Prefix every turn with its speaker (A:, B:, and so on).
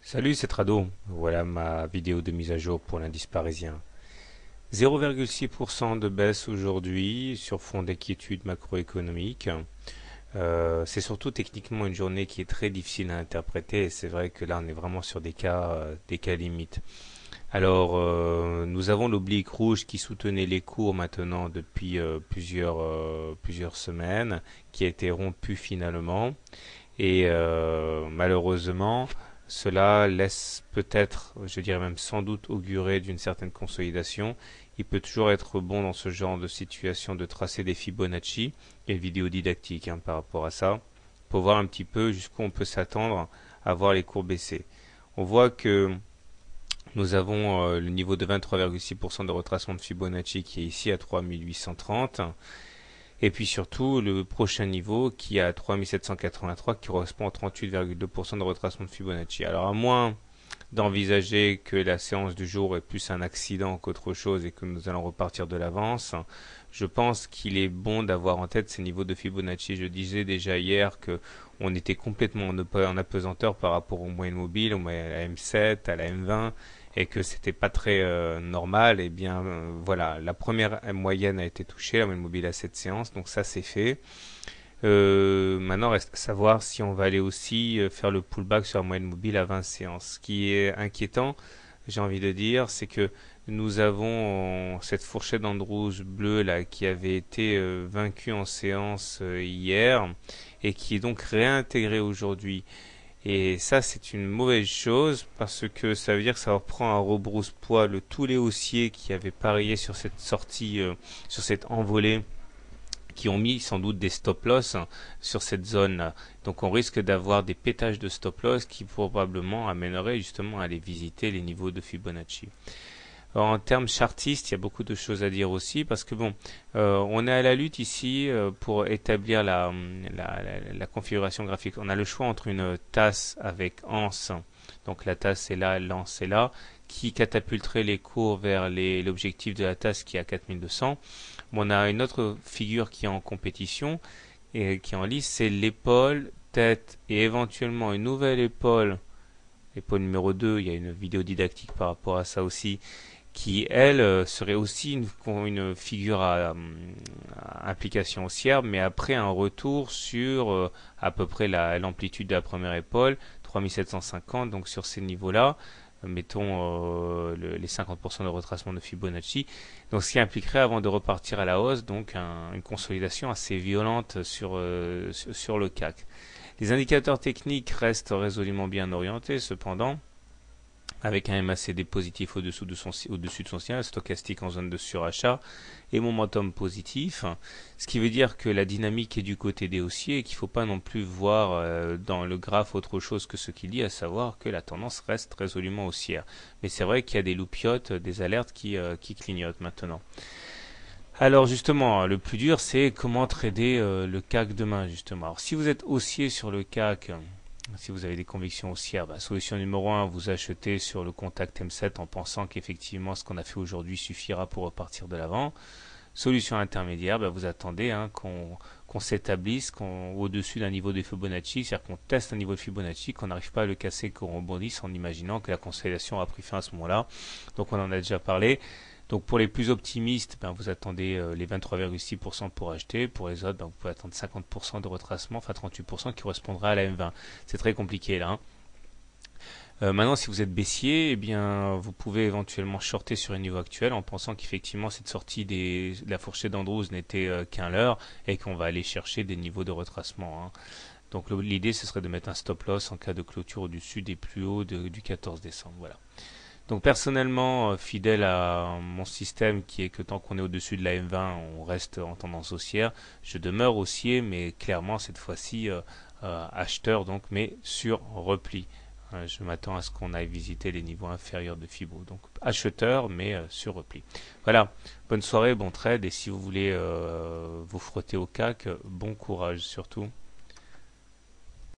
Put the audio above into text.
A: Salut, c'est Trado. Voilà ma vidéo de mise à jour pour l'indice parisien. 0,6% de baisse aujourd'hui sur fond d'inquiétude macroéconomique. C'est surtout techniquement une journée qui est très difficile à interpréter et c'est vrai que là on est vraiment sur des cas limites. Alors nous avons l'oblique rouge qui soutenait les cours maintenant depuis plusieurs semaines, qui a été rompu finalement et malheureusement cela laisse peut-être, je dirais même sans doute, augurer d'une certaine consolidation. Il peut toujours être bon dans ce genre de situation de tracer des Fibonacci. Il y a une vidéo didactique par rapport à ça, pour voir un petit peu jusqu'où on peut s'attendre à voir les cours baisser. On voit que nous avons le niveau de 23,6% de retracement de Fibonacci qui est ici à 3830. Et puis surtout le prochain niveau qui est à 3783 qui correspond à 38,2% de retracement de Fibonacci. Alors à moins d'envisager que la séance du jour est plus un accident qu'autre chose et que nous allons repartir de l'avance, je pense qu'il est bon d'avoir en tête ces niveaux de Fibonacci. Je disais déjà hier que on était complètement en apesanteur par rapport aux moyennes mobiles, à la M7, à la M20, et que c'était pas très normal. Et bien voilà, la première moyenne a été touchée, la moyenne mobile à cette séance, donc ça c'est fait. Maintenant, reste à savoir si on va aller aussi faire le pullback sur la moyenne mobile à 20 séances. Ce qui est inquiétant, j'ai envie de dire, c'est que nous avons cette fourchette d'onde rouge bleue là qui avait été vaincue en séance hier et qui est donc réintégrée aujourd'hui. Et ça, c'est une mauvaise chose parce que ça veut dire que ça reprend un rebrousse-poil tous les haussiers qui avaient parié sur cette sortie, sur cette envolée, qui ont mis sans doute des stop-loss sur cette zone-là. Donc on risque d'avoir des pétages de stop-loss qui probablement amèneraient justement à aller visiter les niveaux de Fibonacci. Alors, en termes chartistes, il y a beaucoup de choses à dire aussi parce que bon, on est à la lutte ici pour établir la configuration graphique. On a le choix entre une tasse avec anse, donc la tasse est là, l'anse est là, qui catapulterait les cours vers l'objectif de la tasse qui est à 4200. Bon, on a une autre figure qui est en compétition et qui est en lice, c'est l'épaule, tête et éventuellement une nouvelle épaule numéro 2, il y a une vidéo didactique par rapport à ça aussi, qui elle serait aussi une figure à implication haussière, mais après un retour sur à peu près l'amplitude de la première épaule, 3750, donc sur ces niveaux-là, mettons les 50% de retracement de Fibonacci, donc ce qui impliquerait avant de repartir à la hausse, donc une consolidation assez violente sur le CAC. Les indicateurs techniques restent résolument bien orientés cependant, avec un MACD positif au-dessus de son signal, stochastique en zone de surachat et momentum positif, ce qui veut dire que la dynamique est du côté des haussiers et qu'il ne faut pas non plus voir dans le graphe autre chose que ce qu'il dit, à savoir que la tendance reste résolument haussière. Mais c'est vrai qu'il y a des loupiotes, des alertes qui clignotent maintenant. Alors justement, le plus dur, c'est comment trader le CAC demain, justement. Alors si vous êtes haussier sur le CAC, si vous avez des convictions haussières, solution numéro 1, vous achetez sur le contact M7 en pensant qu'effectivement ce qu'on a fait aujourd'hui suffira pour repartir de l'avant. Solution intermédiaire, vous attendez qu'on s'établisse au-dessus d'un niveau de Fibonacci, c'est-à-dire qu'on teste un niveau de Fibonacci, qu'on n'arrive pas à le casser, qu'on rebondisse en imaginant que la consolidation a pris fin à ce moment-là. Donc on en a déjà parlé. Donc pour les plus optimistes, vous attendez les 23,6% pour acheter. Pour les autres, vous pouvez attendre 50% de retracement, enfin 38% qui correspondra à la M20. C'est très compliqué là. Maintenant, si vous êtes baissier, eh bien, vous pouvez éventuellement shorter sur un niveau actuel en pensant qu'effectivement cette sortie de la fourchette d'Andrews n'était qu'un leurre et qu'on va aller chercher des niveaux de retracement. Donc l'idée, ce serait de mettre un stop loss en cas de clôture au-dessus des plus hauts du 14 décembre. Voilà. Donc personnellement, fidèle à mon système qui est que tant qu'on est au-dessus de la M20, on reste en tendance haussière. Je demeure haussier, mais clairement cette fois-ci acheteur, donc, mais sur repli. Je m'attends à ce qu'on aille visiter les niveaux inférieurs de Fibo. Donc acheteur, mais sur repli. Voilà, bonne soirée, bon trade, et si vous voulez vous frotter au CAC, bon courage surtout.